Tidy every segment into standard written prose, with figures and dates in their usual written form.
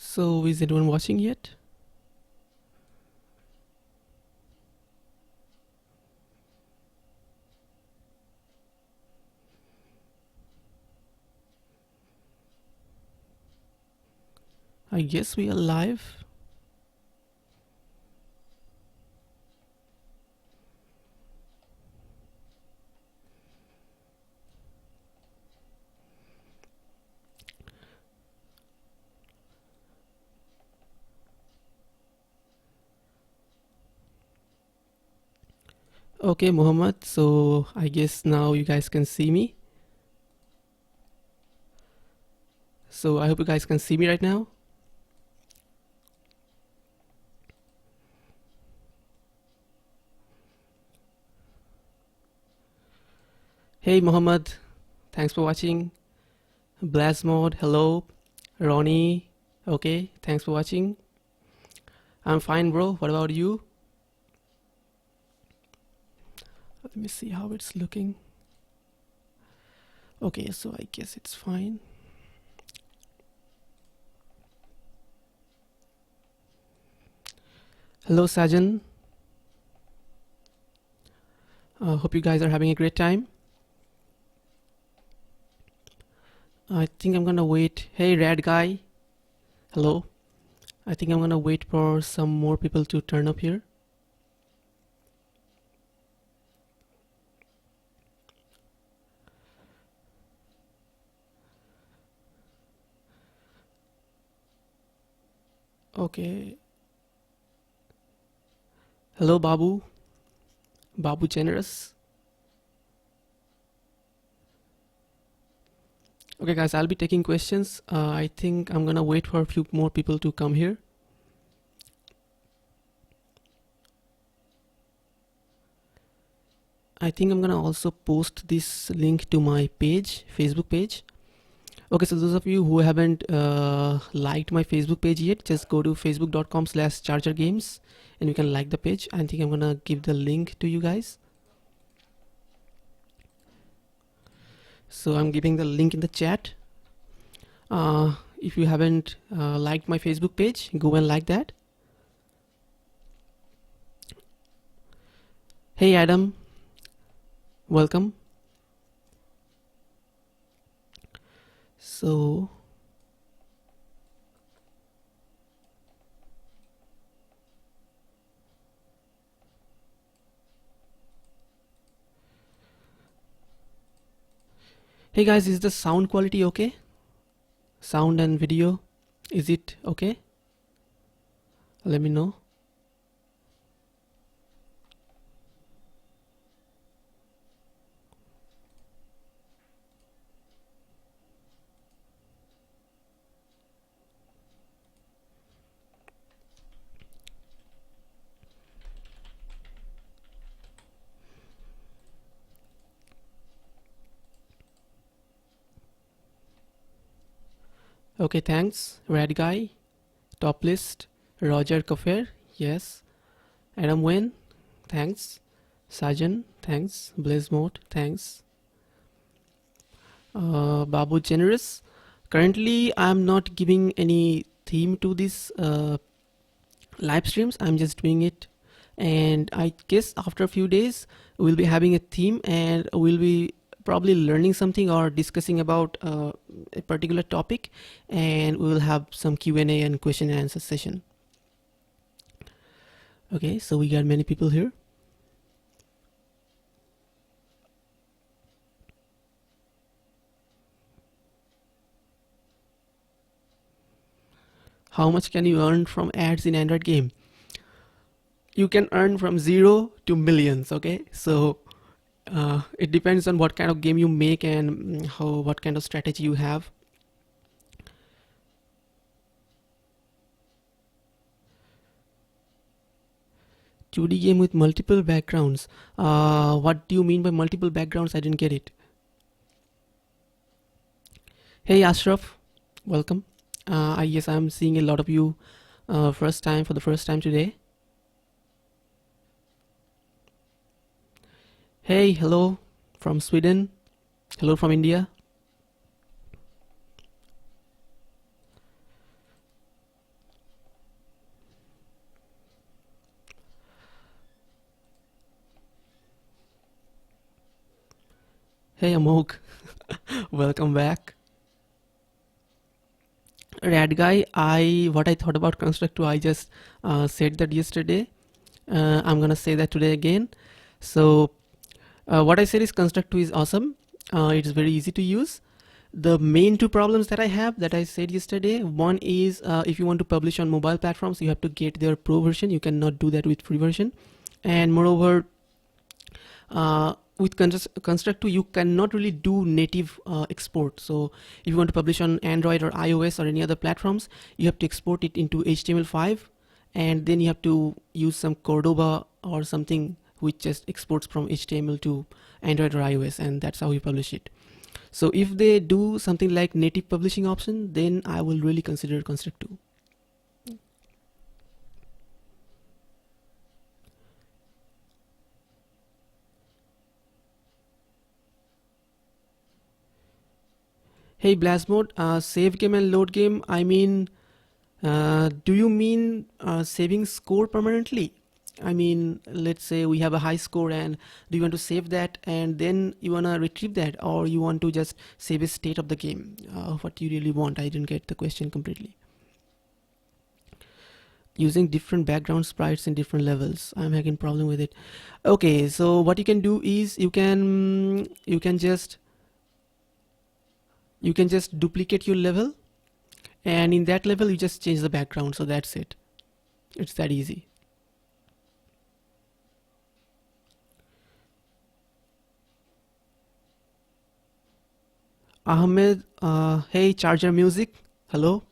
So is anyone watching yet? I guess we are live. Okay, Muhammad, so I guess now you guys can see me. So I hope you guys can see me right now. Hey Muhammad, thanks for watching. Blazmod, hello. Ronnie, okay, thanks for watching. I'm fine, bro. What about you? Let me see how it's looking. Okay, so I guess it's fine. Hello, Sajan. Hope you guys are having a great time. I think I'm gonna wait. Hey, red guy. Hello. I think I'm gonna wait for some more people to turn up here. Okay. Hello, Babu. Babu Generous. Okay, guys, I'll be taking questions. I think I'm gonna wait for a few more people to come here. I think I'm gonna also post this link to my page, Facebook page. Okay, so those of you who haven't liked my Facebook page yet, just go to facebook.com/chargergames and you can like the page. I think I'm gonna give the link to you guys. So I'm giving the link in the chat. If you haven't liked my Facebook page, go and like that. Hey Adam, welcome. So hey guys, is the sound quality okay? Sound and video, is it okay? Let me know. Okay, thanks. Red guy, top list, Roger Kafir, yes. Adam Wayne, thanks. Sajan, thanks. Blaze Mode, thanks. Babu Generous. Currently, I'm not giving any theme to this live streams. I'm just doing it, and I guess after a few days we'll be having a theme, and we'll be probably learning something or discussing about a particular topic, and we will have some Q&A and question and answer session. Okay, so we got many people here. How much can you earn from ads in Android game? You can earn from 0 to millions. Okay, so it depends on what kind of game you make and what kind of strategy you have. (2D) game with multiple backgrounds. What do you mean by multiple backgrounds? I didn't get it. Hey Ashraf, welcome. Yes, I'm seeing a lot of you for the first time today. Hey, hello from Sweden. Hello from India. Hey Amok, welcome back. Rad guy, what I thought about construct 2, I just said that yesterday. I'm gonna say that today again. So what I said is construct 2 is awesome. It's very easy to use. The main two problems that I have that I said yesterday, one is if you want to publish on mobile platforms, you have to get their pro version. You cannot do that with free version. And moreover, with construct 2 you cannot really do native export. So if you want to publish on Android or iOS or any other platforms, you have to export it into HTML5, and then you have to use some Cordoba or something which just exports from HTML to Android or iOS, and that's how you publish it. So if they do something like native publishing option, then I will really consider construct 2. Hey Blastmode, save game and load game. I mean, do you mean saving score permanently? I mean, let's say we have a high score, and do you want to save that and then you want to retrieve that, or you want to just save a state of the game? What you really want? I didn't get the question completely. Using different background sprites in different levels. I'm having problem with it. Okay, so what you can do is you can just duplicate your level, and in that level you just change the background. So that's it. It's that easy. Ahmed, hey Charger Music, hello.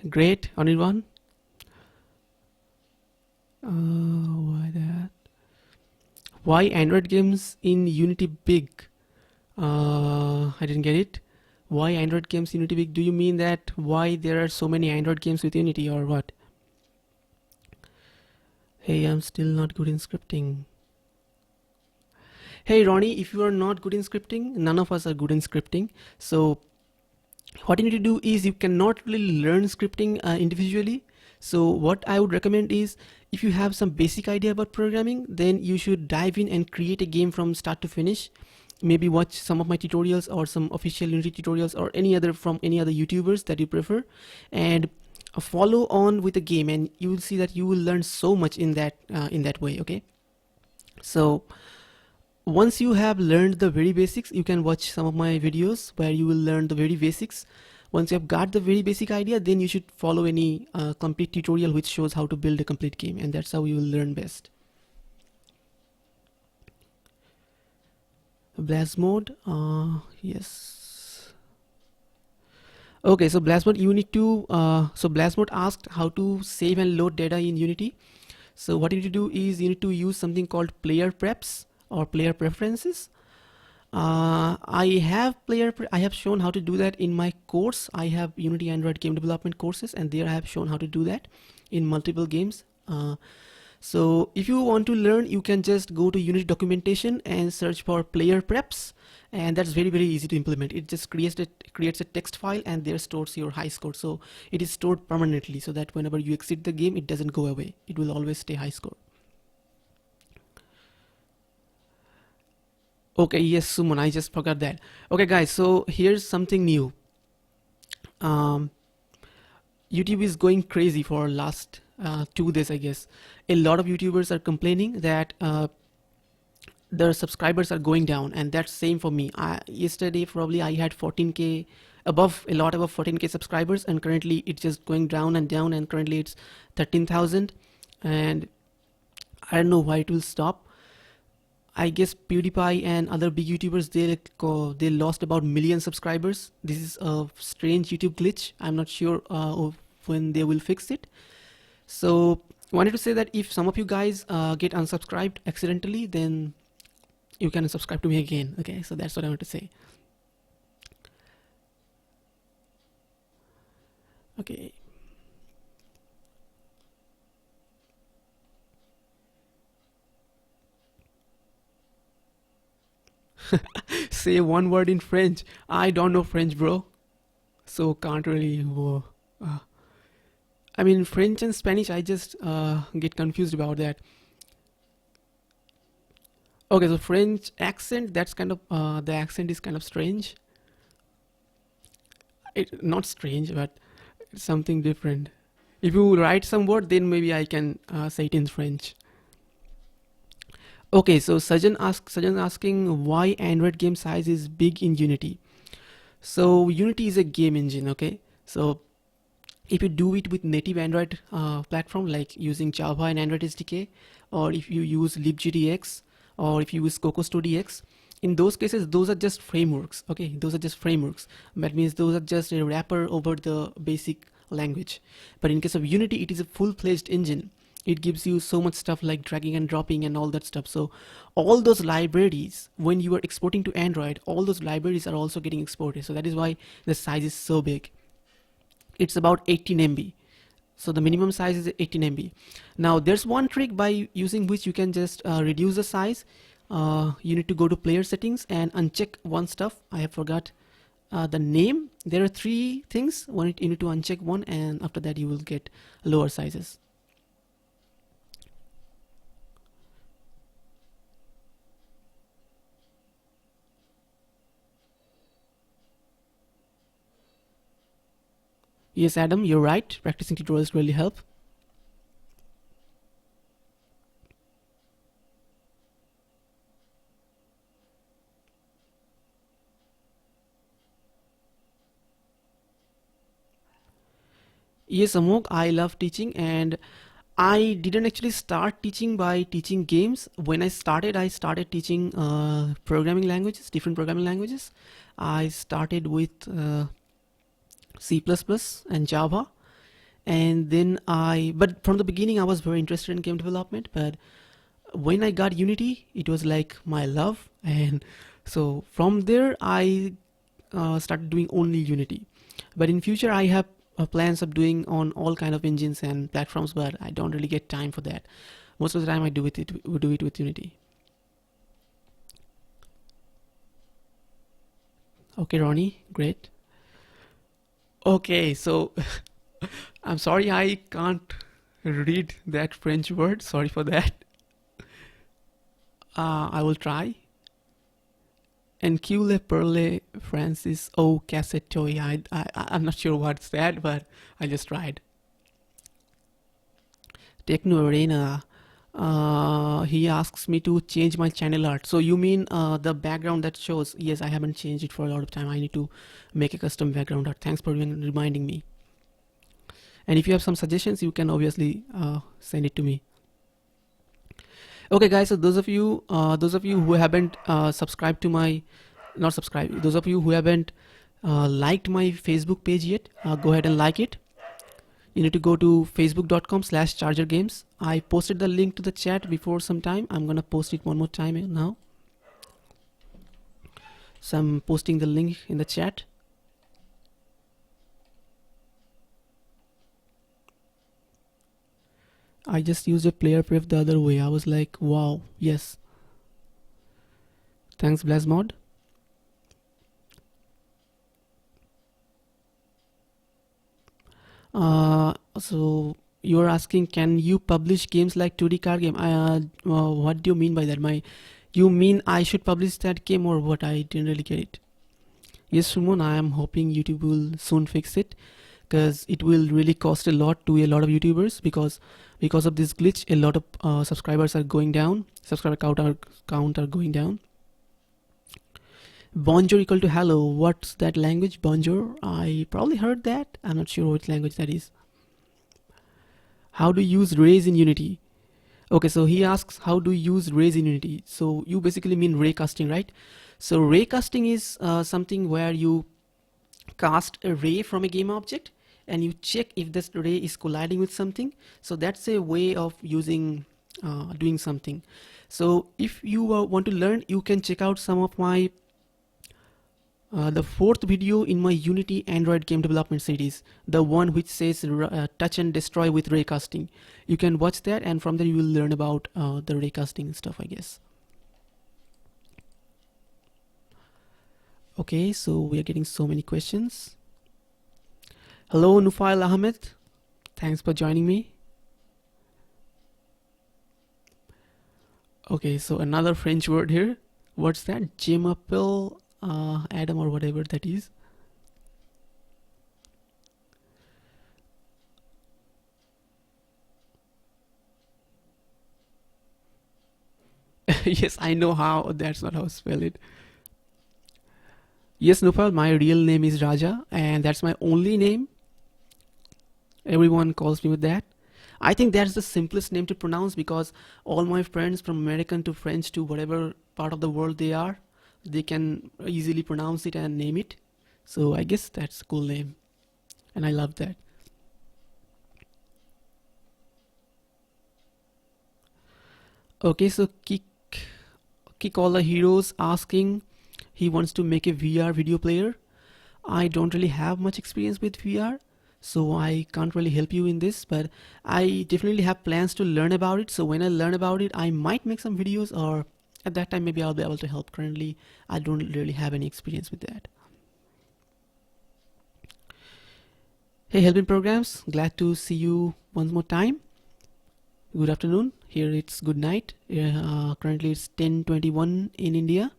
Great, Anirban. Why that? Why Android games in Unity big? I didn't get it. Why Android games Unity big? Do you mean that why there are so many Android games with Unity, or what? Hey, I'm still not good in scripting. Hey Ronnie, if you are not good in scripting, none of us are good in scripting. So what you need to do is you cannot really learn scripting individually. So what I would recommend is, if you have some basic idea about programming, then you should dive in and create a game from start to finish. Maybe watch some of my tutorials or some official Unity tutorials or any other from any other YouTubers that you prefer, and follow on with the game, and you will see that you will learn so much in that way. Okay, so once you have learned the very basics, you can watch some of my videos where you will learn the very basics. Once you have got the very basic idea, then you should follow any complete tutorial which shows how to build a complete game, and that's how you will learn best. Blast mode, yes. Okay, so blast mode, you need to so blast mode asked how to save and load data in Unity. So what you need to do is you need to use something called player preps or player preferences. I have shown how to do that in my course. I have Unity Android game development courses, and there I have shown how to do that in multiple games. So if you want to learn, you can just go to Unity documentation and search for player preps, and that's very easy to implement. It just creates a text file, and there stores your high score. So it is stored permanently, so that whenever you exit the game, it doesn't go away. It will always stay high score. Okay, yes, Suman, I just forgot that. Okay, guys, so here's something new. YouTube is going crazy for last 2 days, I guess. A lot of YouTubers are complaining that their subscribers are going down, and that's same for me. Yesterday probably I had 14k, a lot above 14k subscribers, and currently it's just going down and down, and currently it's 13,000, and I don't know why it will stop. I guess PewDiePie and other big YouTubers, they lost about million subscribers. This is a strange YouTube glitch. I'm not sure of when they will fix it. So wanted to say that if some of you guys get unsubscribed accidentally, then you can subscribe to me again. Okay, so that's what I want to say. Okay. Say one word in French. I don't know French, bro. So can't really. I mean, French and Spanish, I just get confused about that. Okay, so French accent, that's kind of the accent is kind of strange. Not strange, but something different. If you write some word, then maybe I can say it in French. Okay, so Sajan asking why Android game size is big in Unity. So Unity is a game engine, okay? So if you do it with native Android platform like using Java and Android SDK, or if you use libgdx, or if you use Cocos 2DX, in those cases, those are just frameworks, okay? Those are just frameworks. That means those are just a wrapper over the basic language. But in case of Unity, it is a full-fledged engine. It gives you so much stuff like dragging and dropping and all that stuff. So all those libraries, when you are exporting to Android, all those libraries are also getting exported. So that is why the size is so big. It's about 18 MB. So the minimum size is 18 MB. Now there's one trick by using which you can just reduce the size. You need to go to player settings and uncheck one stuff. I have forgot the name. There are three things. One, you need to uncheck one, and after that you will get lower sizes. Yes, Adam, you're right. Practicing tutorials really help. Yes, Amok, I love teaching, and I didn't actually start teaching by teaching games. When I started teaching programming languages, different programming languages. I started with C++ and Java, and then but from the beginning I was very interested in game development, but when I got Unity, it was like my love, and so from there I started doing only Unity. But in future I have plans of doing on all kind of engines and platforms, but I don't really get time for that. Most of the time I do it with Unity. Okay, Ronnie, great. Okay, so I'm sorry I can't read that French word. Sorry for that. I will try. Encule Perle Francis O Cassettoy. I'm not sure what's that, but I just tried. Techno Arena. He asks me to change my channel art. So you mean the background that shows? Yes, I haven't changed it for a lot of time. I need to make a custom background art. Thanks for reminding me. And if you have some suggestions, you can obviously send it to me. Okay, guys. So those of you who haven't subscribed to my, not subscribed. Those of you who haven't liked my Facebook page yet, go ahead and like it. You need to go to facebook.com/chargergames. I posted the link to the chat before some time. I'm gonna post it one more time now. So I'm posting the link in the chat. I just used a player pref the other way. I was like, wow, yes. Thanks, Blazmod. So you're asking, can you publish games like 2D car game? What do you mean by that? You mean I should publish that game, or what? I didn't really get it. Yes, Sumon, I am hoping YouTube will soon fix it, because it will really cost a lot to a lot of YouTubers, because of this glitch, a lot of subscribers are going down. Subscriber count are going down. Bonjour equal to hello. What's that language? Bonjour. I probably heard that. I'm not sure which language that is. How to use rays in Unity? Okay, so he asks how to use rays in Unity. So you basically mean ray casting, right? So ray casting is something where you cast a ray from a game object and you check if this ray is colliding with something. So that's a way of using doing something. So if you want to learn, you can check out some of my the fourth video in my Unity Android game development series, the one which says touch and destroy with raycasting. You can watch that, and from there you will learn about the raycasting stuff, I guess. Okay, so we are getting so many questions. Hello, Nufail Ahmed. Thanks for joining me. Okay, so another French word here. What's that? Je m'appelle Adam or whatever that is. Yes, I know how. That's not how to spell it. Yes, Nupal, my real name is Raja, and that's my only name. Everyone calls me with that. I think that's the simplest name to pronounce because all my friends from American to French to whatever part of the world they are, they can easily pronounce it and name it. So I guess that's a cool name, and I love that. Okay, so kick all the heroes asking he wants to make a VR video player. I don't really have much experience with VR, so I can't really help you in this, but I definitely have plans to learn about it. So when I learn about it, I might make some videos, or at that time, maybe I'll be able to help. Currently, I don't really have any experience with that. Hey, helping programs, glad to see you once more time. Good afternoon. Here it's good night. Currently it's 10:21 in India.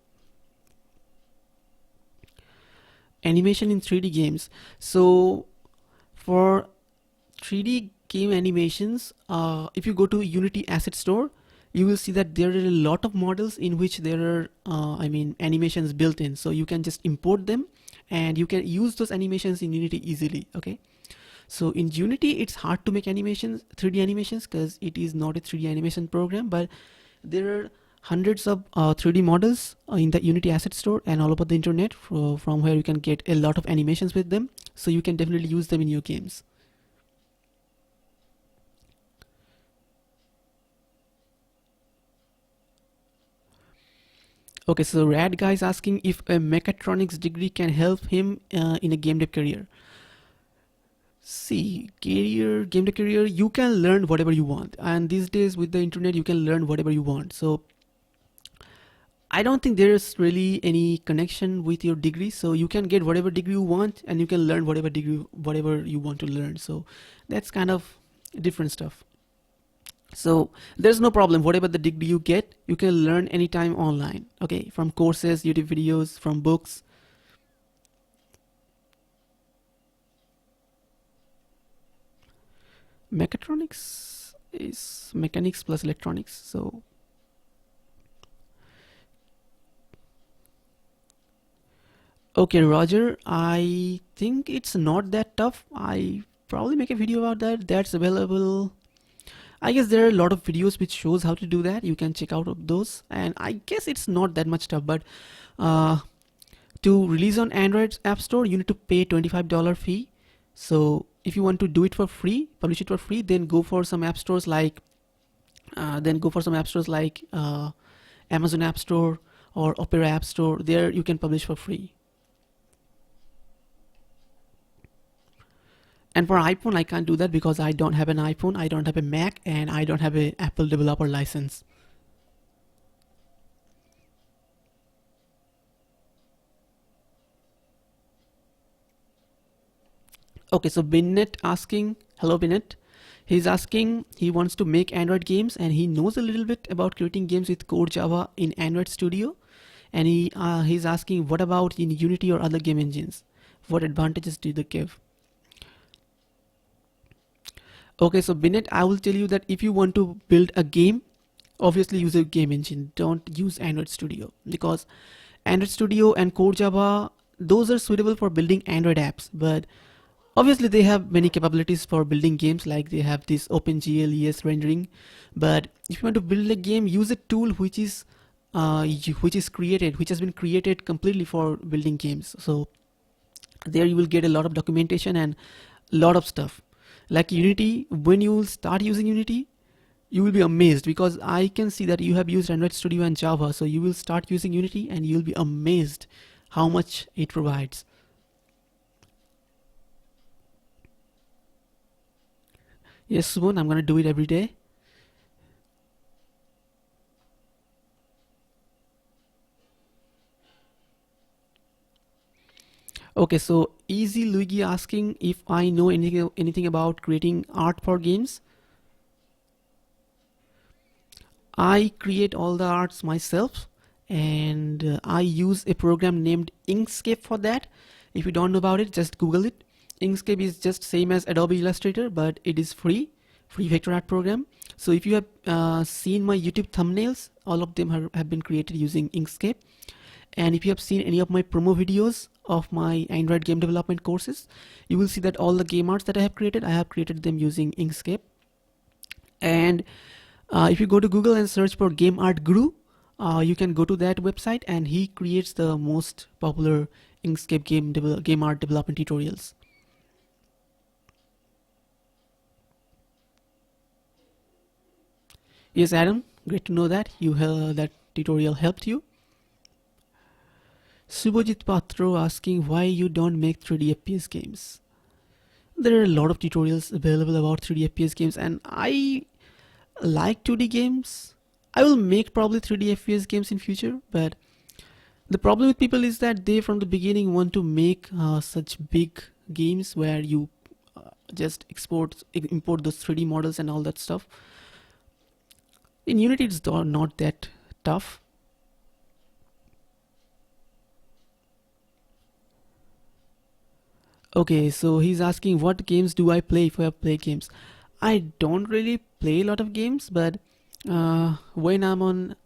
Animation in 3D games. So for 3D game animations, if you go to Unity Asset Store, you will see that there are a lot of models in which there are, animations built in. So you can just import them and you can use those animations in Unity easily. Okay. So in Unity, it's hard to make animations, 3D animations, because it is not a 3D animation program, but there are hundreds of 3D models in the Unity Asset Store and all over the internet from where you can get a lot of animations with them. So you can definitely use them in your games. Okay, so Rad guy is asking if a mechatronics degree can help him in a game dev career. See, game dev career, you can learn whatever you want, and these days with the internet, you can learn whatever you want. So I don't think there's really any connection with your degree. So you can get whatever degree you want, and you can learn whatever you want to learn. So that's kind of different stuff. So there's no problem. Whatever the degree you get, you can learn anytime online. Okay, from courses, YouTube videos, from books. Mechatronics is mechanics plus electronics. So okay, Roger, I think it's not that tough. I probably make a video about that. That's available. I guess there are a lot of videos which shows how to do that. You can check out of those, and I guess it's not that much tough. But uh, to release on Android App Store, you need to pay $25 fee. So if you want to do it for free, publish it for free, then go for some app stores like Amazon App Store or Opera App Store. There you can publish for free. And for iPhone, I can't do that because I don't have an iPhone, I don't have a Mac, and I don't have an Apple developer license. Okay, so Binet asking, hello Binet. He's asking, he wants to make Android games and he knows a little bit about creating games with Core Java in Android Studio. And he's asking, what about in Unity or other game engines? What advantages do they give? Okay, so Binet, I will tell you that if you want to build a game, obviously use a game engine. Don't use Android Studio because Android Studio and Core Java, those are suitable for building Android apps, but obviously they have many capabilities for building games, like they have this OpenGL rendering. But if you want to build a game, use a tool which has been created completely for building games. So there you will get a lot of documentation and a lot of stuff. Like Unity, when you start using Unity, you will be amazed because I can see that you have used Android Studio and Java. So you will start using Unity and you'll be amazed how much it provides. Yes, soon I'm gonna do it every day. Okay, so Easy Luigi asking if I know anything about creating art for games. I create all the arts myself, and I use a program named Inkscape for that. If you don't know about it, just Google it. Inkscape is just same as Adobe Illustrator, but it is free vector art program. So if you have seen my YouTube thumbnails, all of them have been created using Inkscape. And if you have seen any of my promo videos of my Android game development courses, you will see that all the game arts that I have created them using Inkscape. And if you go to Google and search for Game Art Guru, you can go to that website, and he creates the most popular Inkscape game art development tutorials. Yes, Adam, great to know that that tutorial helped you. Subhajit Patro asking why you don't make 3D FPS games. There are a lot of tutorials available about 3D FPS games, and I like 2D games. I will make probably 3D FPS games in future, but the problem with people is that they from the beginning want to make such big games where you just import those 3D models and all that stuff. In Unity it's not that tough. Okay, so he's asking what games do I play if I play games. I don't really play a lot of games, but when I'm on,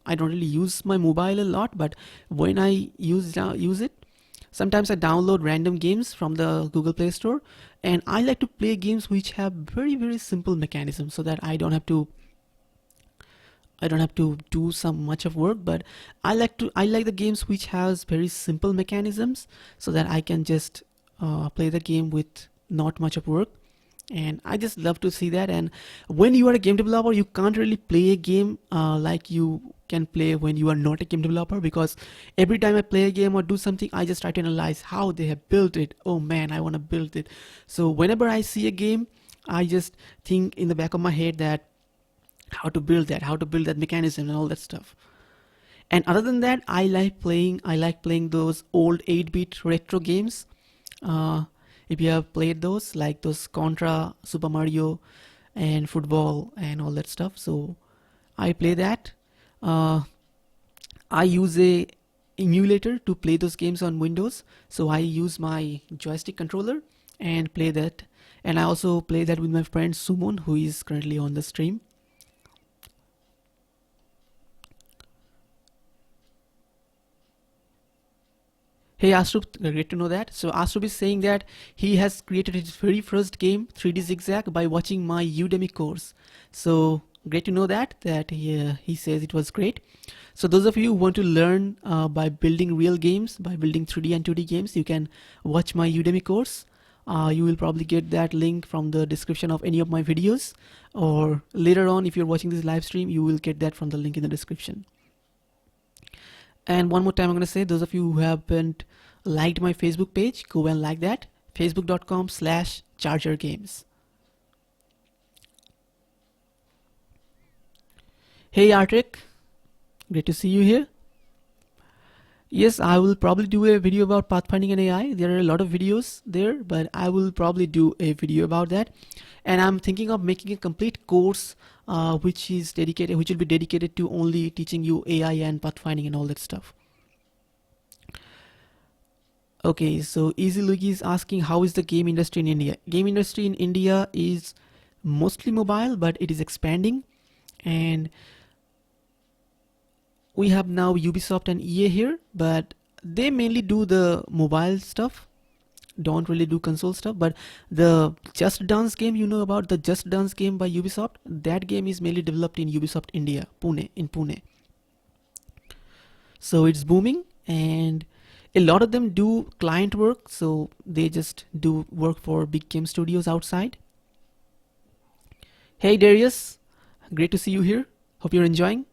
I don't really use my mobile a lot. But when I use it, sometimes I download random games from the Google Play Store, and I like to play games which have very simple mechanisms, so that I don't have to do some much of work. But I like the games which has very simple mechanisms, so that I can just play the game with not much of work. And I just love to see that. And when you are a game developer, you can't really play a game like you can play when you are not a game developer, because every time I play a game or do something, I just try to analyze how they have built it. Oh man, I want to build it. So whenever I see a game, I just think in the back of my head that how to build that mechanism and all that stuff. And other than that, I like playing those old 8-bit retro games. If you have played those, like those Contra, Super Mario, and football and all that stuff, so I play that. I use a emulator to play those games on Windows, so I use my joystick controller and play that. And I also play that with my friend Sumon, who is currently on the stream. Hey Astrup, great to know that. So Astrup is saying that he has created his very first game, 3D Zigzag, by watching my Udemy course. So great to know that he says it was great. So those of you who want to learn by building real games, by building 3D and 2D games, you can watch my Udemy course. You will probably get that link from the description of any of my videos, or later on if you're watching this live stream, you will get that from the link in the description. And one more time I'm going to say, those of you who haven't liked my Facebook page, go and like that, facebook.com/chargergames. Hey Artrick, great to see you here. Yes, I will probably do a video about pathfinding and AI. There are a lot of videos there, but I will probably do a video about that. And I'm thinking of making a complete course which will be dedicated to only teaching you AI and pathfinding and all that stuff. Okay, so Easy Luigi is asking how is the game industry in India? Game industry in India is mostly mobile, but it is expanding, and we have now Ubisoft and EA here, but they mainly do the mobile stuff, don't really do console stuff. But the Just Dance game, you know about the Just Dance game by Ubisoft? That game is mainly developed in Ubisoft India, in Pune. So it's booming, and a lot of them do client work, so they just do work for big game studios outside. Hey Darius, great to see you here. Hope you're enjoying.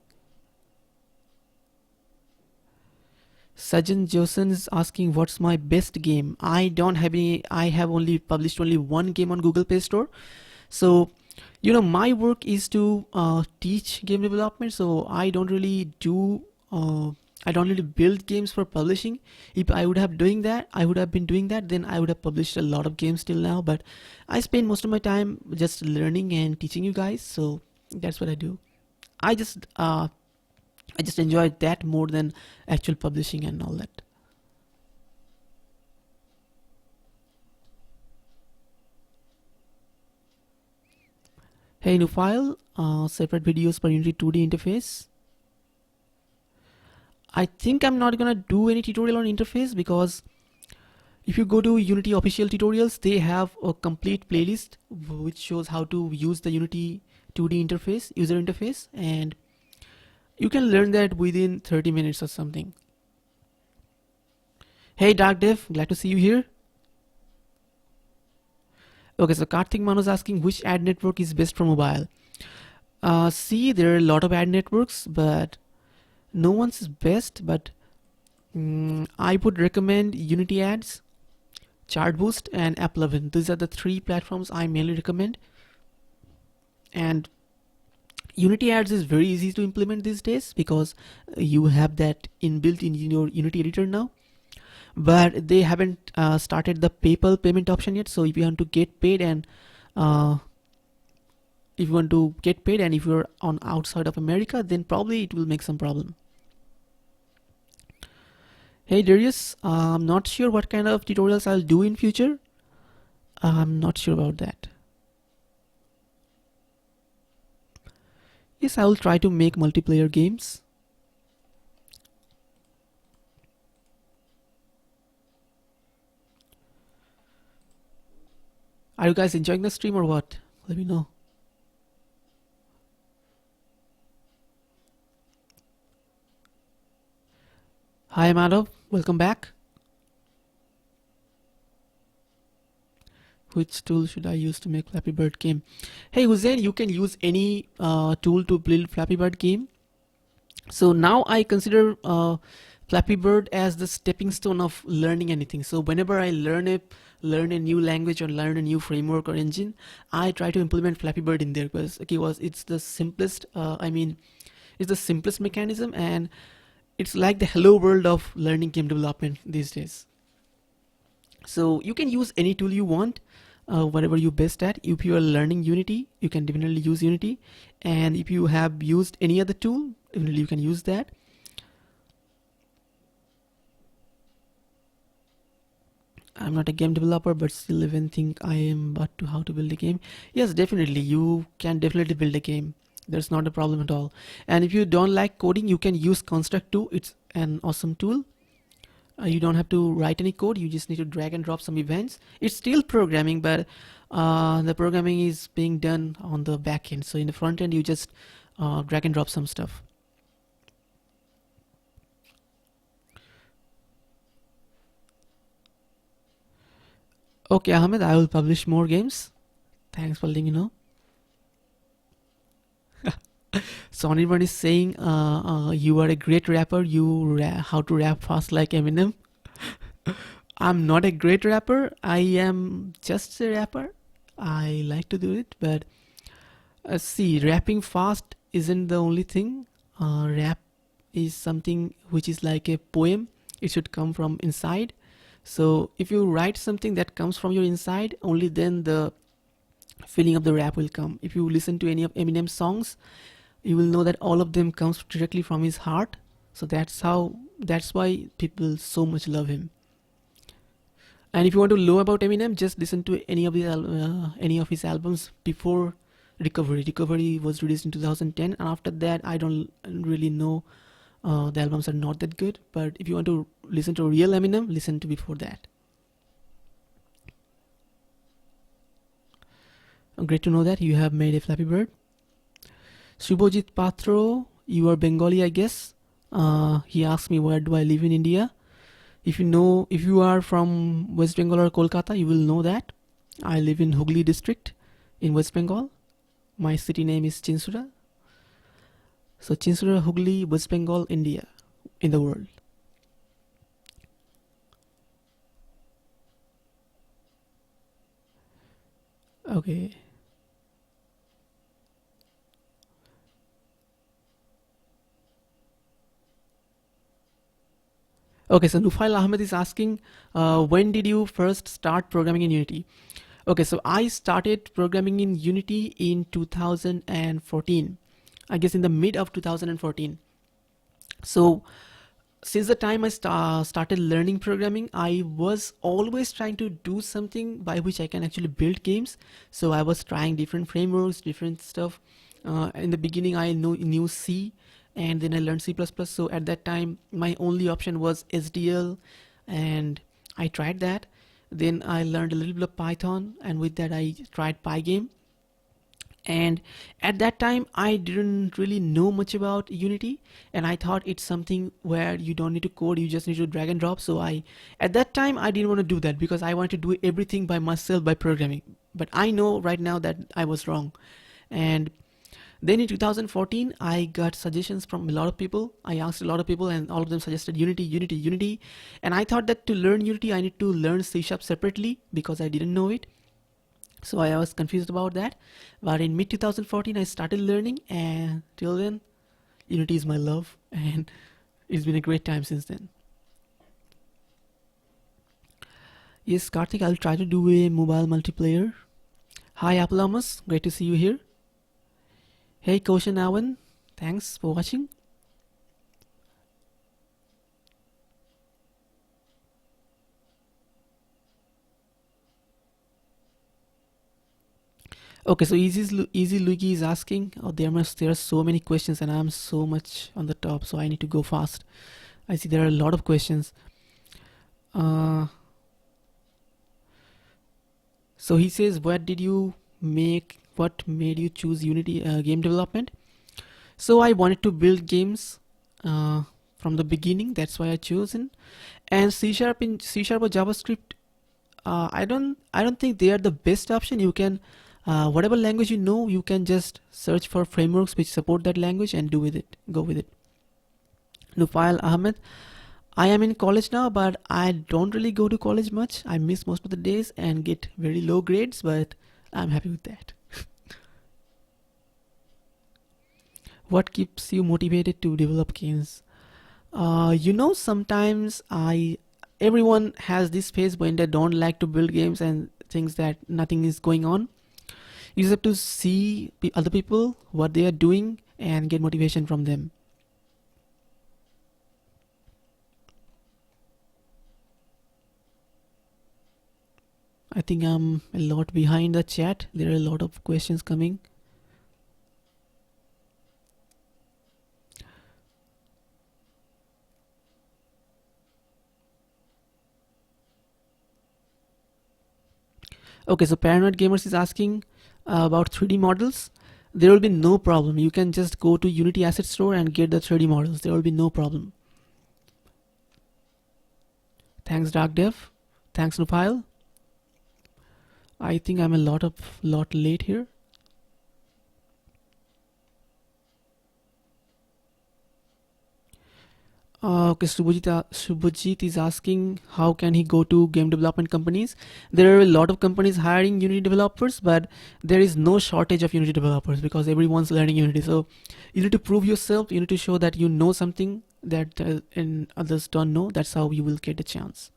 Sajan Josen is asking what's my best game. I don't have any. I have only published one game on Google Play Store. So, my work is to teach game development. So I don't really build games for publishing. If I would have been doing that, then I would have published a lot of games till now. But I spend most of my time just learning and teaching you guys. So that's what I do. I just enjoyed that more than actual publishing and all that. Hey, new file, separate videos per Unity 2D interface. I think I'm not gonna do any tutorial on interface, because if you go to Unity official tutorials, they have a complete playlist which shows how to use the Unity 2D interface, user interface, and you can learn that within 30 minutes or something. Hey Dark Dev, glad to see you here. Okay, so Karthik Manu is asking which ad network is best for mobile. See, there are a lot of ad networks, but no one's is best. But I would recommend Unity Ads, Chartboost, and App11. These are the three platforms I mainly recommend. And Unity Ads is very easy to implement these days because you have that inbuilt in your Unity editor now. But they haven't started the PayPal payment option yet. So if you want to get paid and if you're on outside of America, then probably it will make some problem. Hey Darius, I'm not sure what kind of tutorials I'll do in future. I'm not sure about that. Yes, I will try to make multiplayer games. Are you guys enjoying the stream or what? Let me know. Hi Madhav, welcome back. Which tool should I use to make Flappy Bird game? Hey Hussein, you can use any tool to build Flappy Bird game. So now I consider Flappy Bird as the stepping stone of learning anything. So whenever I learn a new language or learn a new framework or engine, I try to implement Flappy Bird in there because it's the simplest. It's the simplest mechanism, and it's like the hello world of learning game development these days. So you can use any tool you want, whatever you're best at. If you are learning Unity, you can definitely use Unity, and if you have used any other tool, you can use that. I'm not a game developer, but still even think I am but to how to build a game. Yes, definitely, you can definitely build a game. There's not a problem at all. And if you don't like coding, you can use Construct 2. It's an awesome tool. You don't have to write any code. You just need to drag and drop some events. It's still programming, but the programming is being done on the back end. So in the front end, you just drag and drop some stuff. Okay, Ahmed, I will publish more games. Thanks for letting me know. So anyone is saying you are a great rapper. How to rap fast like Eminem. I'm not a great rapper. I am just a rapper. I like to do it, but see, rapping fast isn't the only thing. Rap is something which is like a poem. It should come from inside. So if you write something that comes from your inside, only then the feeling of the rap will come. If you listen to any of Eminem's songs, you will know that all of them comes directly from his heart. So that's why people so much love him. And if you want to know about Eminem, just listen to any of his albums before Recovery. Recovery was released in 2010, and after that, I don't really know. The albums are not that good. But if you want to listen to real Eminem, listen to before that. Great to know that you have made a Flappy Bird. Subhojit Patro, you are Bengali, I guess. He asked me where do I live in India. If you are from West Bengal or Kolkata, you will know that I live in Hooghly district in West Bengal. My city name is Chinsura. So Chinsura, Hooghly, West Bengal, India, in the world. Okay. Okay, so Nufail Ahmed is asking, when did you first start programming in Unity? Okay, so I started programming in Unity in 2014. I guess in the mid of 2014. So since the time I started learning programming, I was always trying to do something by which I can actually build games. So I was trying different frameworks, different stuff. In the beginning, I knew C, and then I learned C++. So at that time, my only option was SDL, and I tried that. Then I learned a little bit of Python, and with that, I tried Pygame. And at that time I didn't really know much about Unity, and I thought it's something where you don't need to code, you just need to drag and drop. So I at that time I didn't want to do that because I wanted to do everything by myself by programming. But I know right now that I was wrong. And then in 2014 I got suggestions from a lot of people. I asked a lot of people and all of them suggested Unity. And I thought that to learn Unity I need to learn C# separately because I didn't know it. So I was confused about that. But in mid 2014 I started learning, and till then Unity is my love, and it's been a great time since then. Yes, Karthik, I'll try to do a mobile multiplayer. Hi Applamus, great to see you here. Hey Koshan Awan, thanks for watching. Okay, so Easy Luigi is asking, oh, there are so many questions and I'm so much on the top, so I need to go fast. I see there are a lot of questions. So he says, what made you choose Unity game development? So I wanted to build games from the beginning. That's why I chosen. And C# or JavaScript, I don't think they are the best option. You can whatever language you know, you can just search for frameworks which support that language and go with it. Nufail Ahmed, I am in college now, but I don't really go to college much. I miss most of the days and get very low grades, but I'm happy with that. What keeps you motivated to develop games? Sometimes everyone has this phase when they don't like to build games and thinks that nothing is going on. You just have to see other people, what they are doing, and get motivation from them. I think I'm a lot behind the chat. There are a lot of questions coming. Okay, so Paranoid Gamers is asking about 3D models. There will be no problem. You can just go to Unity Asset Store and get the 3D models. There will be no problem. Thanks, DarkDev. Thanks, Nufail. I think I'm a lot late here. Okay, Subhajit is asking how can he go to game development companies. There are a lot of companies hiring Unity developers, but there is no shortage of Unity developers because everyone's learning Unity. So you need to prove yourself. You need to show that you know something that and others don't know. That's how you will get a chance.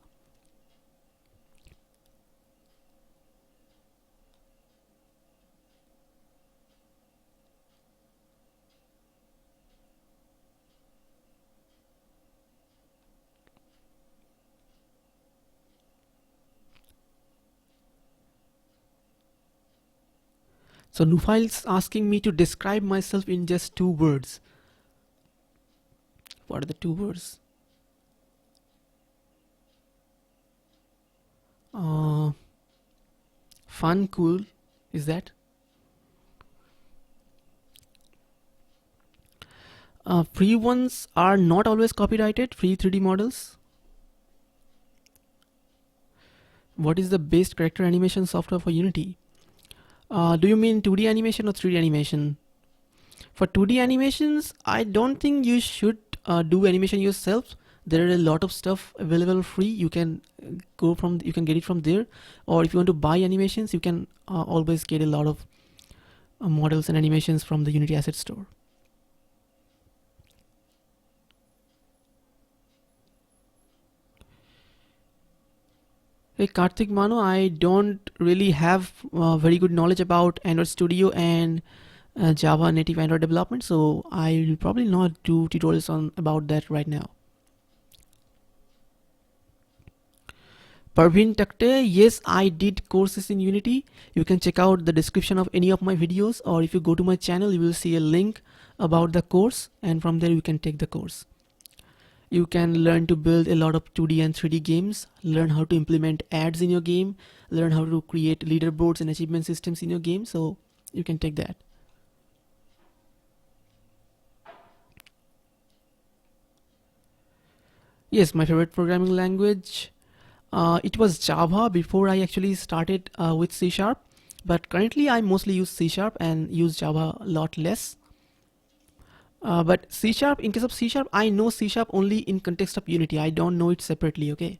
So Nufail's asking me to describe myself in just 2 words. What are the 2 words? Fun, cool. Is that? Free ones are not always copyrighted. Free 3D models. What is the best character animation software for Unity? Do you mean 2D animation or 3D animation? For 2D animations, I don't think you should do animation yourself. There are a lot of stuff available free. You can get it from there. Or if you want to buy animations, you can always get a lot of models and animations from the Unity Asset Store. Hey Karthik Mano, I don't really have very good knowledge about Android Studio and Java native Android development. So I will probably not do tutorials on about that right now. Parveen Takte, yes, I did courses in Unity. You can check out the description of any of my videos, or if you go to my channel, you will see a link about the course, and from there you can take the course. You can learn to build a lot of 2D and 3D games, learn how to implement ads in your game, learn how to create leaderboards and achievement systems in your game. So you can take that. Yes, my favorite programming language. It was Java before I actually started with C Sharp, but currently I mostly use C Sharp and use Java a lot less. But C Sharp, in case of C Sharp, I know C Sharp only in context of Unity. I don't know it separately, okay?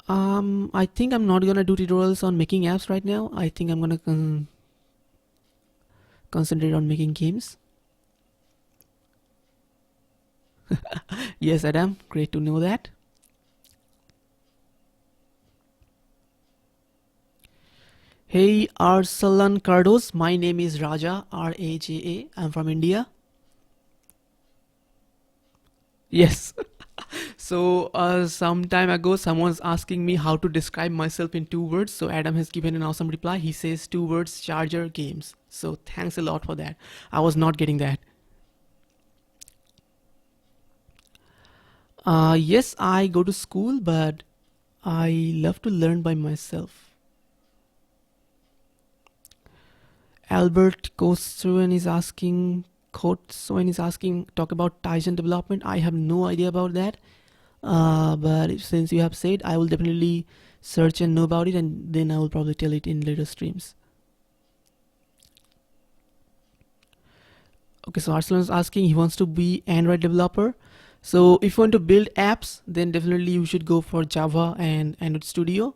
I think I'm not gonna do tutorials on making apps right now. I think I'm gonna concentrate on making games. Yes, Adam, great to know that. Hey, Arsalan Cardos, my name is Raja, Raja. I'm from India. Yes. So, some time ago, someone's asking me how to describe myself in 2 words. So, Adam has given an awesome reply. He says 2 words, charger games. So, thanks a lot for that. I was not getting that. Yes, I go to school, but I love to learn by myself. Albert Kosuen is asking, Kotsoen is asking, talk about Tizen development. I have no idea about that. But since you have said, I will definitely search and know about it, and then I will probably tell it in later streams. Okay, so Arsalan is asking, he wants to be Android developer. So if you want to build apps, then definitely you should go for Java and Android Studio.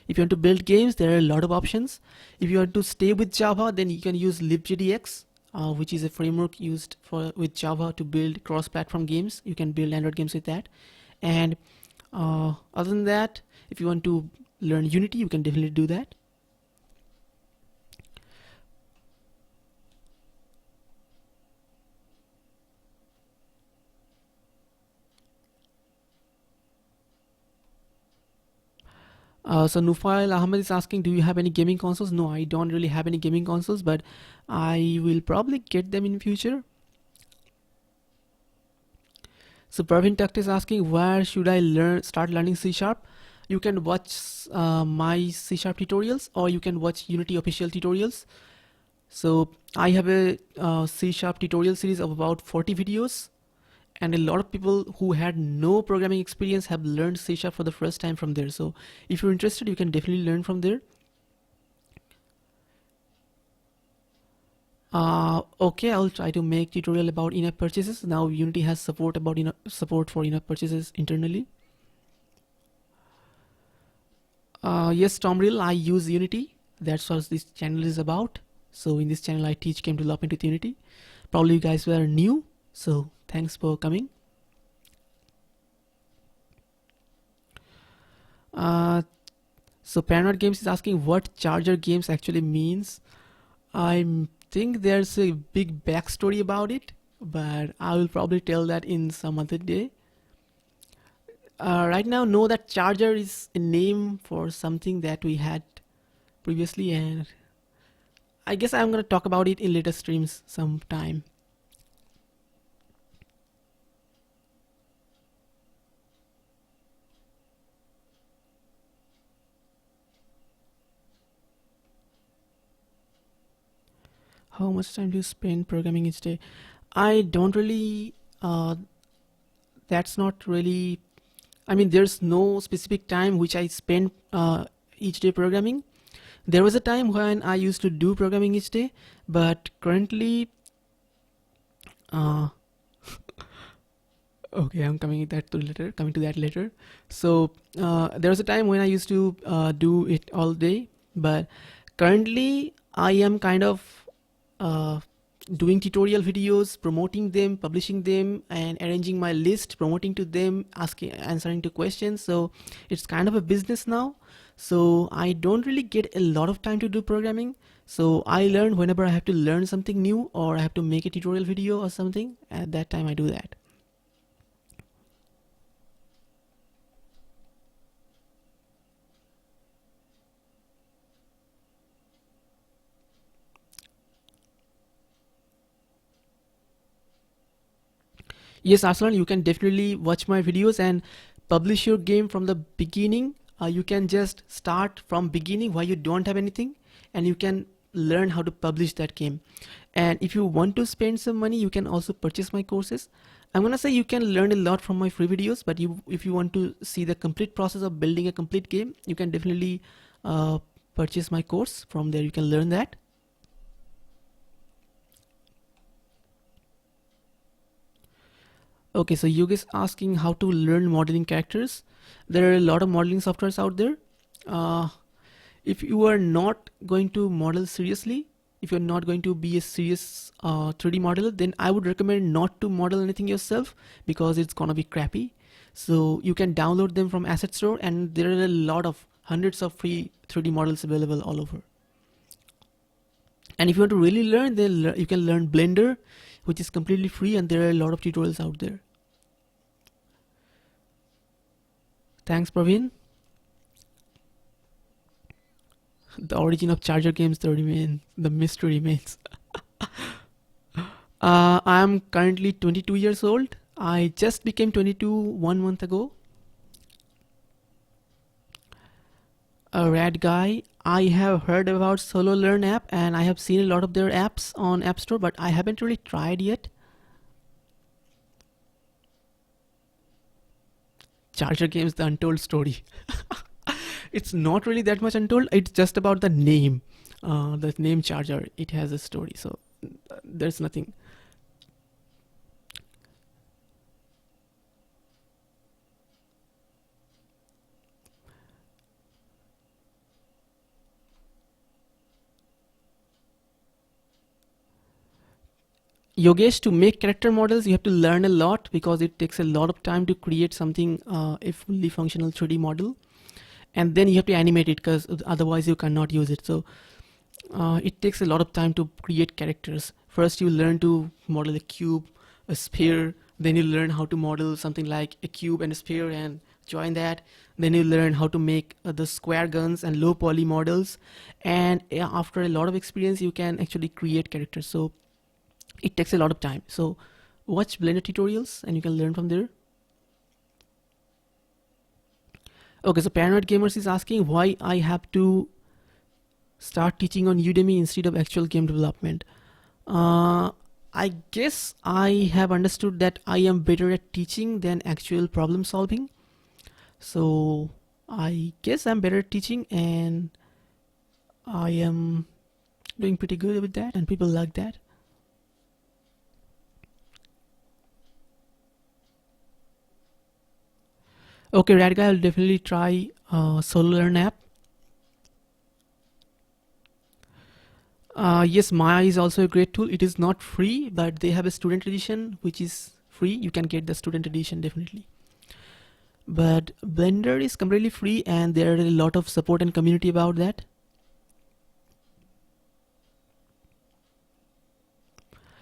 If you want to build games, there are a lot of options. If you want to stay with Java, then you can use libjdx, which is a framework used with Java to build cross-platform games. You can build Android games with that. And other than that, if you want to learn Unity, you can definitely do that. So Nufail Ahmed is asking, do you have any gaming consoles? No, I don't really have any gaming consoles, but I will probably get them in future. So Praveen Takt is asking, where should I start learning C Sharp? You can watch my C Sharp tutorials, or you can watch Unity official tutorials. So I have a C Sharp tutorial series of about 40 videos, and a lot of people who had no programming experience have learned C Sharp for the first time from there. So if you're interested, you can definitely learn from there. Okay, I'll try to make tutorial about in-app purchases. Now Unity has support for in-app purchases internally. Yes, Tom Real, I use Unity. That's what this channel is about. So in this channel, I teach game development with Unity. Probably you guys were new, so thanks for coming. So Paranoid Games is asking what charger games actually means. I think there's a big backstory about it, but I will probably tell that in some other day. Right now, know that charger is a name for something that we had previously, and I guess I'm gonna talk about it in later streams sometime. How much time do you spend programming each day? I don't really. That's not really. I mean, there's no specific time which I spend each day programming. There was a time when I used to do programming each day, but currently, uh, okay, I'm coming to that later. So there was a time when I used to do it all day, but currently I am kind of uh, doing tutorial videos, promoting them, publishing them, and arranging my list, promoting to them, answering to questions. So it's kind of a business now. So I don't really get a lot of time to do programming. So I learn whenever I have to learn something new or I have to make a tutorial video or something. At that time I do that. Yes, Arsalan, you can definitely watch my videos and publish your game from the beginning. You can just start from beginning where you don't have anything, and you can learn how to publish that game. And if you want to spend some money, you can also purchase my courses. I'm gonna say you can learn a lot from my free videos, but if you want to see the complete process of building a complete game, you can definitely uh, purchase my course. From there you can learn that. Okay, so Yogesh asking how to learn modeling characters. There are a lot of modeling softwares out there. Uh, if you are not going to model seriously, if you're not going to be a serious 3D modeler, then I would recommend not to model anything yourself because it's gonna be crappy. So you can download them from Asset Store, and there are a lot of hundreds of free 3D models available all over. And if you want to really learn, then you can learn Blender, which is completely free, and there are a lot of tutorials out there. Thanks, Praveen. The origin of Charger games, the mystery remains. I'm currently 22 years old. I just became 22 1 month ago. A rad guy. I have heard about Solo Learn app, and I have seen a lot of their apps on App Store, but I haven't really tried yet. Charger games, the untold story. It's not really that much untold. It's just about the name. The name Charger, it has a story. So there's nothing. Yogesh, to make character models, you have to learn a lot because it takes a lot of time to create something, a fully functional 3D model. And then you have to animate it because otherwise you cannot use it. So it takes a lot of time to create characters. First you learn to model a cube, a sphere, then you learn how to model something like a cube and a sphere and join that. Then you learn how to make the square guns and low poly models, and after a lot of experience you can actually create characters. So it takes a lot of time. So watch Blender tutorials and you can learn from there. Okay, so Paranoid Gamers is asking why I have to start teaching on Udemy instead of actual game development. I guess I have understood that I am better at teaching than actual problem solving. So I guess I'm better at teaching, and I am doing pretty good with that, and people like that. Okay, Rad Guy, I'll definitely try Solo Learn app. Yes, Maya is also a great tool. It is not free, but they have a student edition which is free. You can get the student edition definitely. But Blender is completely free, and there are a lot of support and community about that.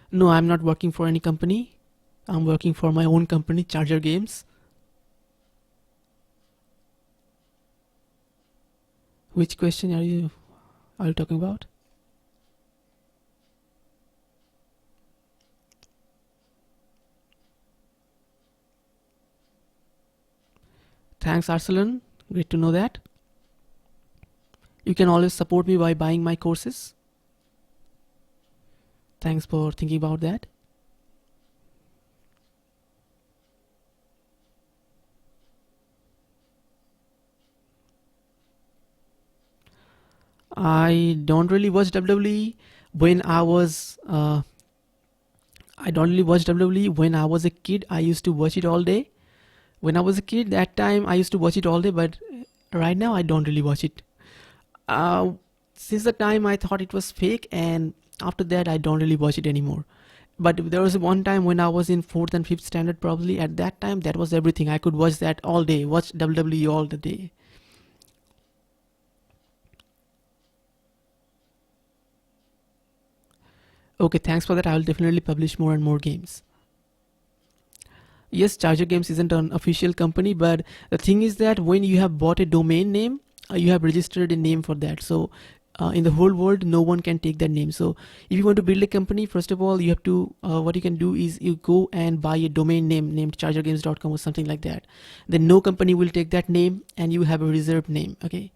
No, I'm not working for any company. I'm working for my own company, Charger Games. Which question are you talking about? Thanks, Arsalan. Great to know that. You can always support me by buying my courses. Thanks for thinking about that. I don't really watch WWE when I was I don't really watch WWE when I was a kid. I used to watch it all day. When I was a kid, that time I used to watch it all day, but right now I don't really watch it. Since the time I thought it was fake, and after that I don't really watch it anymore. But there was one time when I was in 4th and 5th standard, probably at that time that was everything. I could watch that all day, watch WWE all the day. Okay, thanks for that. I will definitely publish more and more games. Yes, Charger Games isn't an official company, but the thing is that when you have bought a domain name, you have registered a name for that. So in the whole world, no one can take that name. So if you want to build a company, first of all, you have to, what you can do is you go and buy a domain name named chargergames.com or something like that. Then no company will take that name and you have a reserved name. Okay.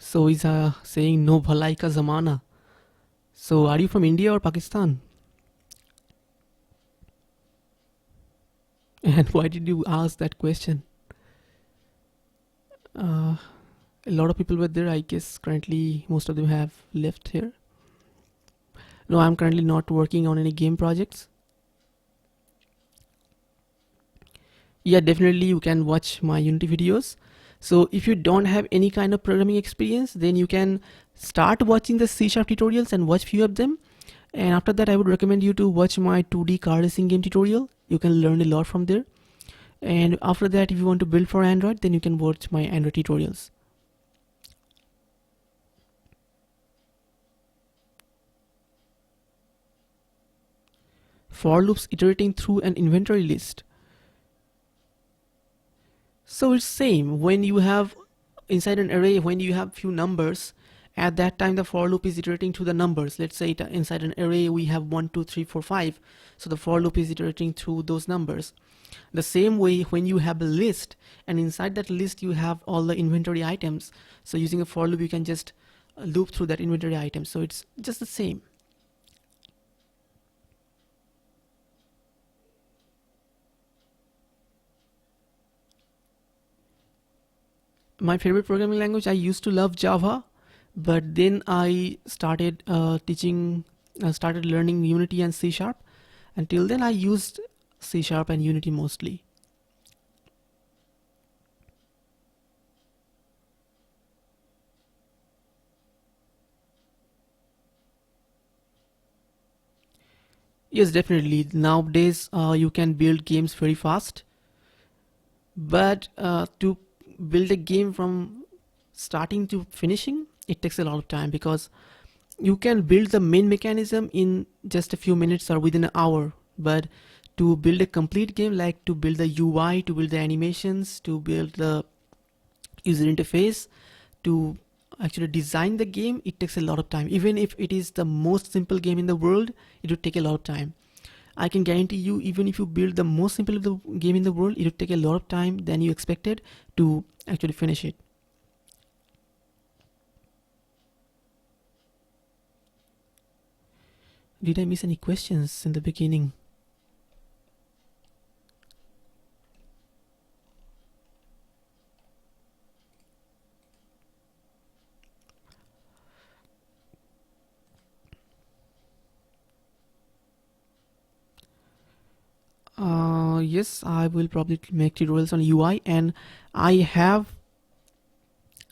So he's saying no bhalai ka zamana. So are you from India or Pakistan? And why did you ask that question? Uh, a lot of people were there. I guess currently most of them have left here. No, I'm currently not working on any game projects. Yeah, definitely you can watch my Unity videos. So if you don't have any kind of programming experience, then you can start watching the C# tutorials and watch few of them. And after that, I would recommend you to watch my 2D car racing game tutorial. You can learn a lot from there. And after that, if you want to build for Android, then you can watch my Android tutorials. For loops iterating through an inventory list. So it's same when you have inside an array, when you have few numbers, at that time the for loop is iterating through the numbers. Let's say inside an array we have 1 2 3 4 5, so the for loop is iterating through those numbers. The same way when you have a list and inside that list you have all the inventory items, so using a for loop you can just loop through that inventory item. So it's just the same. My favorite programming language, I used to love Java, but then I started started learning Unity and C#. Until then I used C# and Unity mostly. Yes, definitely. Nowadays you can build games very fast, but to build a game from starting to finishing, it takes a lot of time, because you can build the main mechanism in just a few minutes or within an hour, but to build a complete game, like to build the UI, to build the animations, to build the user interface, to actually design the game, it takes a lot of time. Even if it is the most simple game in the world, it would take a lot of time. I can guarantee you, even if you build the most simple of the game in the world, it would take a lot of time than you expected to actually finish it. Did I miss any questions in the beginning? Yes, I will probably make tutorials on UI, and I have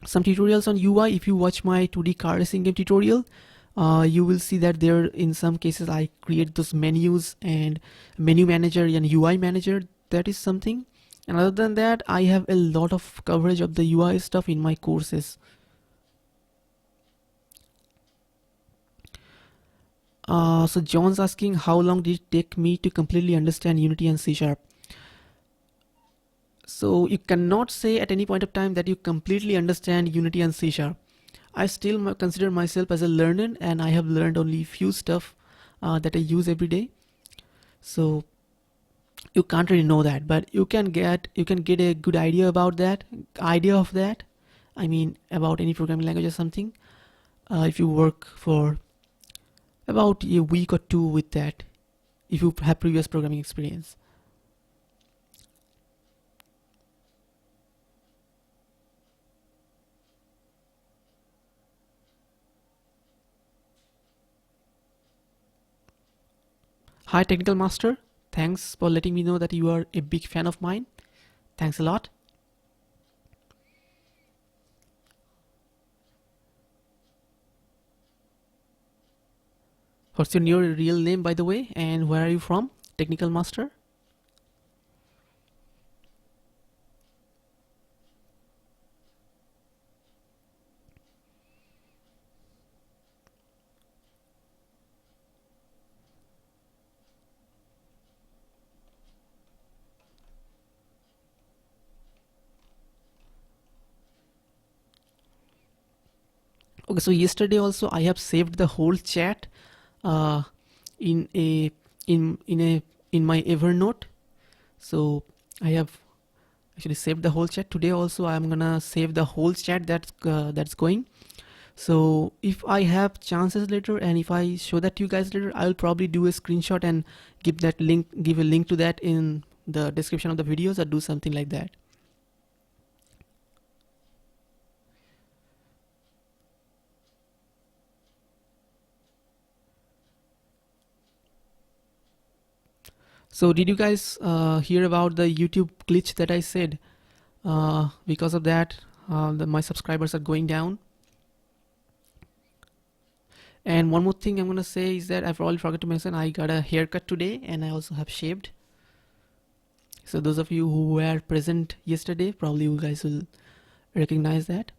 some tutorials on UI. If you watch my 2D car racing game tutorial, you will see that there in some cases I create those menus and menu manager and UI manager. That is something. And other than that, I have a lot of coverage of the UI stuff in my courses. So John's asking, how long did it take me to completely understand Unity and C#? So you cannot say at any point of time that you completely understand Unity and C#. I still consider myself as a learner, and I have learned only few stuff that I use every day. So you can't really know that, but you can get a good idea about that, I mean, about any programming language or something, if you work for about a week or two with that, if you have previous programming experience. Hi, Technical Master. Thanks for letting me know that you are a big fan of mine. Thanks a lot. What's your real name, by the way, and where are you from, Technical Master? Okay, so yesterday also I have saved the whole chat uh, in a in my Evernote. So I have actually saved the whole chat. Today also I'm gonna save the whole chat that's going. So if I have chances later, and if I show that to you guys later, I'll probably do a screenshot and give a link to that in the description of the videos, or do something like that. So did you guys hear about the YouTube glitch that I said? Because of that, my subscribers are going down. And one more thing I'm gonna say is that I've already forgot to mention, I got a haircut today, and I also have shaved. So those of you who were present yesterday, probably you guys will recognize that.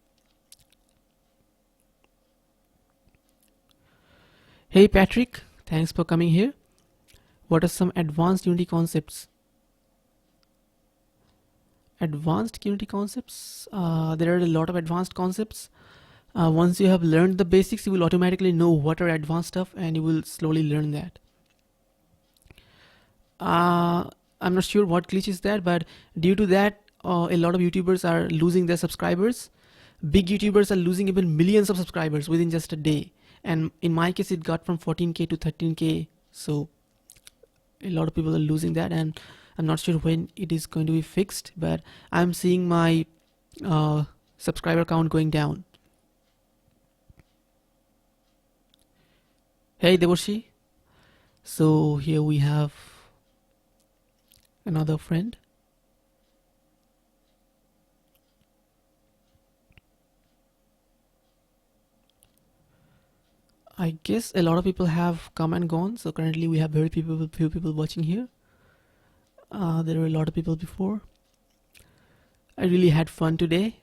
Hey Patrick, thanks for coming here. What are some advanced Unity concepts? Advanced Unity concepts? There are a lot of advanced concepts. Once you have learned the basics, you will automatically know what are advanced stuff, and you will slowly learn that. I'm not sure what glitch is that, but due to that, a lot of YouTubers are losing their subscribers. Big YouTubers are losing even millions of subscribers within just a day. And in my case, it got from 14K to 13K. So a lot of people are losing that, and I'm not sure when it is going to be fixed, but I'm seeing my subscriber count going down. Hey Devoshi. So here we have another friend. I guess a lot of people have come and gone. So currently we have few people watching here. There were a lot of people before. I really had fun today.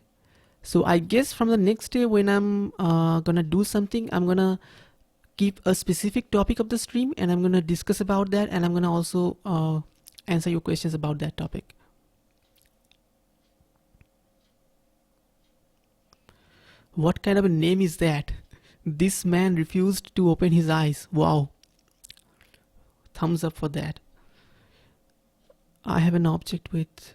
So I guess from the next day when I'm gonna do something, I'm gonna keep a specific topic of the stream, and I'm gonna discuss about that, and I'm gonna also answer your questions about that topic. What kind of a name is that? This man refused to open his eyes. Wow. Thumbs up for that. I have an object with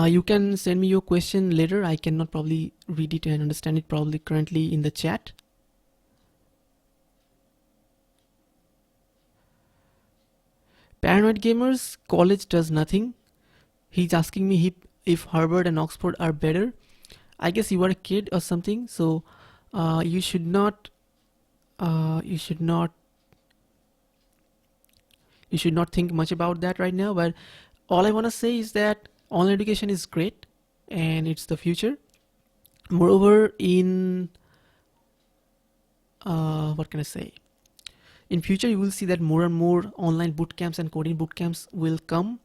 you can send me your question later. I cannot probably read it and understand it probably currently in the chat. Paranoid Gamers, college does nothing. He's asking me if Harvard and Oxford are better. I guess you are a kid or something, so you should not think much about that right now. But all I want to say is that online education is great, and it's the future. Moreover, in what can I say? In future, you will see that more and more online bootcamps and coding bootcamps will come.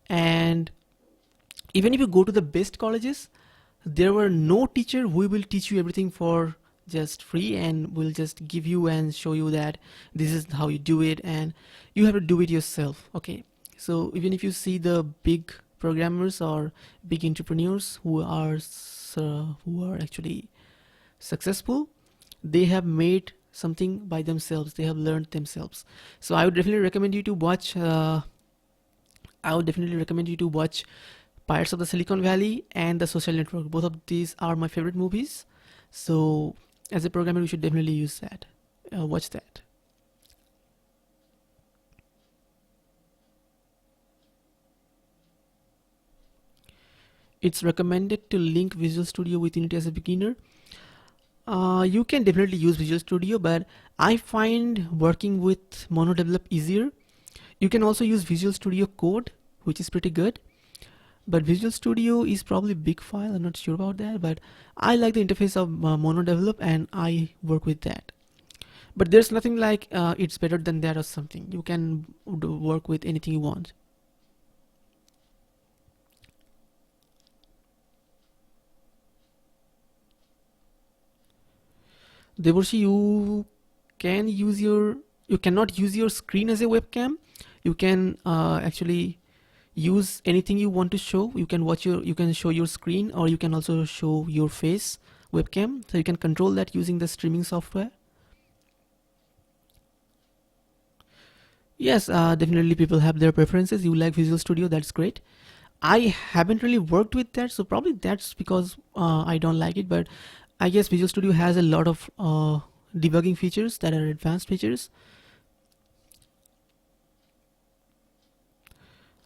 And even if you go to the best colleges, there were no teacher who will teach you everything for just free and will just give you and show you that this is how you do it, and you have to do it yourself. Okay, so even if you see the big programmers or big entrepreneurs who are actually successful, they have made something by themselves. They have learned themselves. So I would definitely recommend you to watch. Pirates of the Silicon Valley and The Social Network. Both of these are my favorite movies. So as a programmer, you should definitely use that. Watch that. It's recommended to link Visual Studio with Unity as a beginner. You can definitely use Visual Studio, but I find working with MonoDevelop easier. You can also use Visual Studio Code, which is pretty good. But Visual Studio is probably big file. I'm not sure about that, but I like the interface of MonoDevelop and I work with that. But there's nothing like it's better than that or something. You can work with anything you want. Devorshi, you cannot use your screen as a webcam. You can actually use anything you want to show. You can show your screen, or you can also show your face webcam. So you can control that using the streaming software. Yes, definitely people have their preferences. You like Visual Studio, that's great. I haven't really worked with that, so probably that's because I don't like it, but I guess Visual Studio has a lot of debugging features that are advanced features.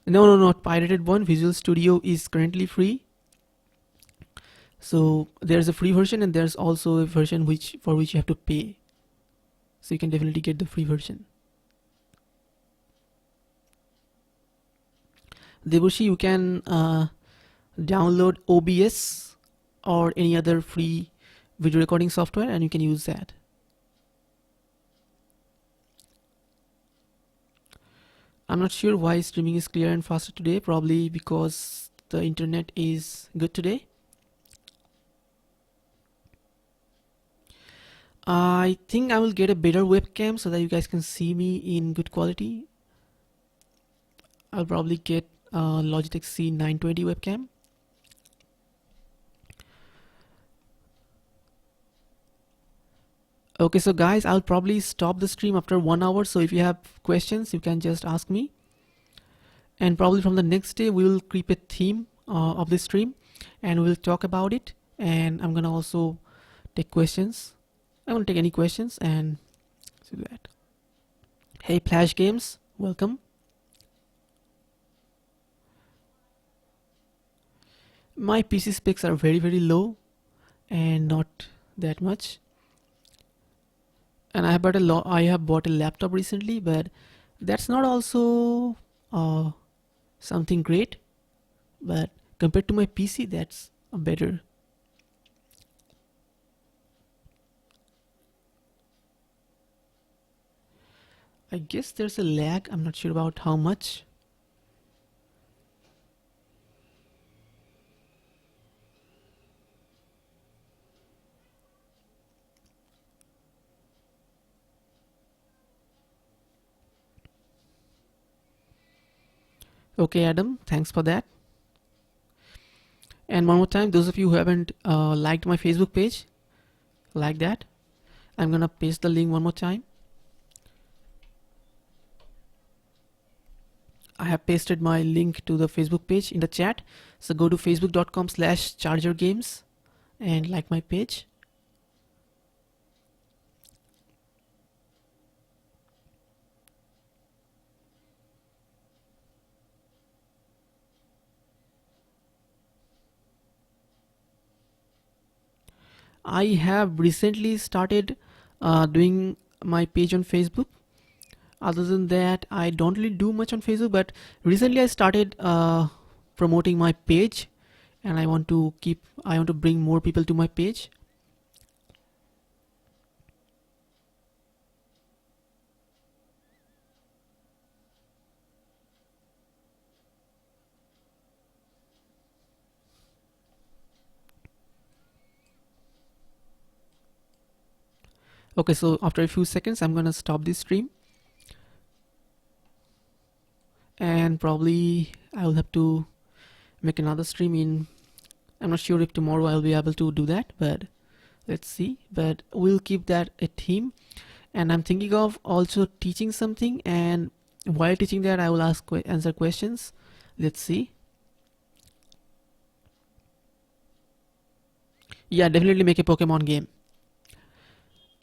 No, not pirated one. Visual Studio is currently free. So there's a free version and there's also a version for which you have to pay. So you can definitely get the free version. Debushi, you can download OBS or any other free video recording software and you can use that. I'm not sure why streaming is clear and faster today. Probably because the internet is good today. I think I will get a better webcam so that you guys can see me in good quality. I'll probably get a Logitech C920 webcam. Okay, so guys, I'll probably stop the stream after 1 hour. So if you have questions, you can just ask me. And probably from the next day, we will keep a theme of the stream and we'll talk about it. And I'm gonna also take questions. I won't take any questions and do that. Hey, Flash Games, welcome. My PC specs are very, very low and not that much. And I have bought a laptop recently, but that's not also something great. But compared to my PC, that's better. I guess there's a lag. I'm not sure about how much. Okay, Adam, thanks for that. And one more time, those of you who haven't liked my Facebook page, like that. I'm gonna paste the link one more time. I have pasted my link to the Facebook page in the chat. So go to facebook.com/chargergames and like my page. I have recently started doing my page on Facebook. Other than that, I don't really do much on Facebook, but recently I started promoting my page and I want to bring more people to my page. Okay, so after a few seconds, I'm gonna stop this stream. And probably I will have to make another stream I'm not sure if tomorrow I'll be able to do that, but let's see. But we'll keep that a theme. And I'm thinking of also teaching something, and while teaching that I will answer questions. Let's see. Yeah, definitely make a Pokemon game.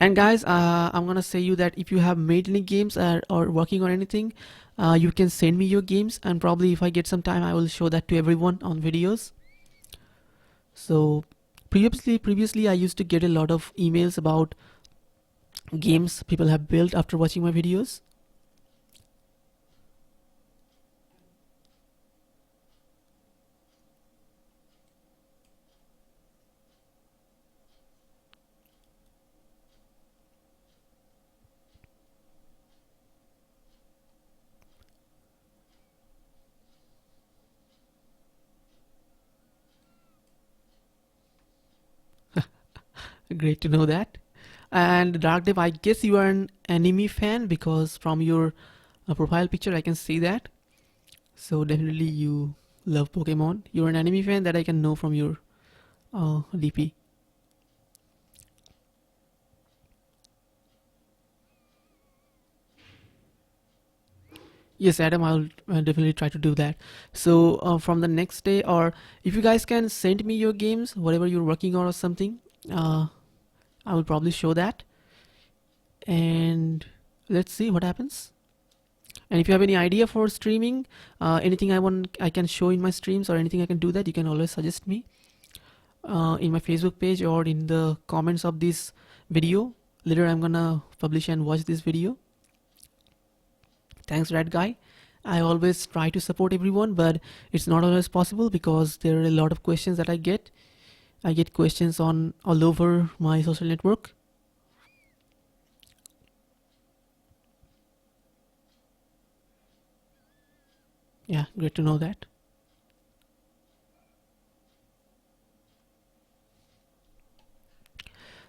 And guys, I'm gonna say you that if you have made any games or working on anything, you can send me your games, and probably if I get some time I will show that to everyone on videos. So Previously I used to get a lot of emails about games people have built after watching my videos. Great to know that. And Darkdev, I guess you are an anime fan because from your profile picture I can see that. So definitely you love Pokemon. You're an anime fan that I can know from your DP. Yes, Adam, I'll definitely try to do that. So from the next day, or if you guys can send me your games, whatever you're working on or something, I will probably show that. And let's see what happens. And if you have any idea for streaming, anything I can show in my streams or anything I can do that, you can always suggest me in my Facebook page or in the comments of this video. Later I'm gonna publish and watch this video. Thanks, Red Guy. I always try to support everyone, but it's not always possible because there are a lot of questions that I get. I get questions on all over my social network. Yeah, great to know that.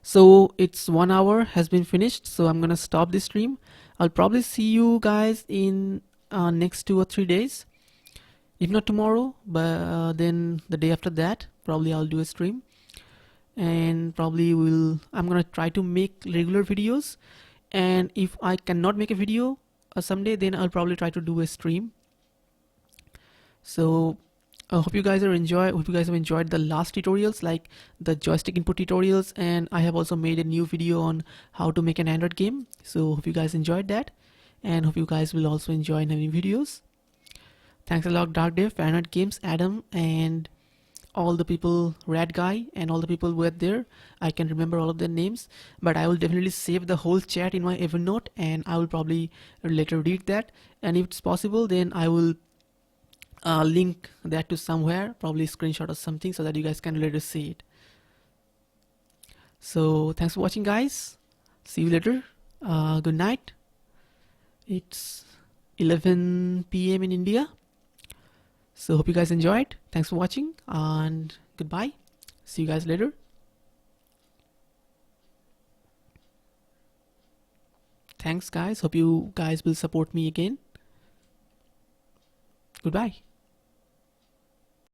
So it's 1 hour has been finished, so I'm gonna stop this stream. I'll probably see you guys in next 2 or 3 days. If not tomorrow, but then the day after that, probably I'll do a stream. And probably I'm gonna try to make regular videos. And if I cannot make a video someday, then I'll probably try to do a stream. So hope you guys have enjoyed the last tutorials, like the joystick input tutorials, and I have also made a new video on how to make an Android game. So hope you guys enjoyed that, and hope you guys will also enjoy new videos. Thanks a lot, Dark Dev, Android Games, Adam, and all the people, Red Guy, and all the people who were there. I can remember all of their names, but I will definitely save the whole chat in my Evernote, and I will probably later read that. And if it's possible, then I will link that to somewhere, probably screenshot or something, so that you guys can later see it. So thanks for watching, guys. See you later. Good night. It's 11 p.m. in India. So hope you guys enjoyed. Thanks for watching, and goodbye. See you guys later. Thanks, guys. Hope you guys will support me again. Goodbye.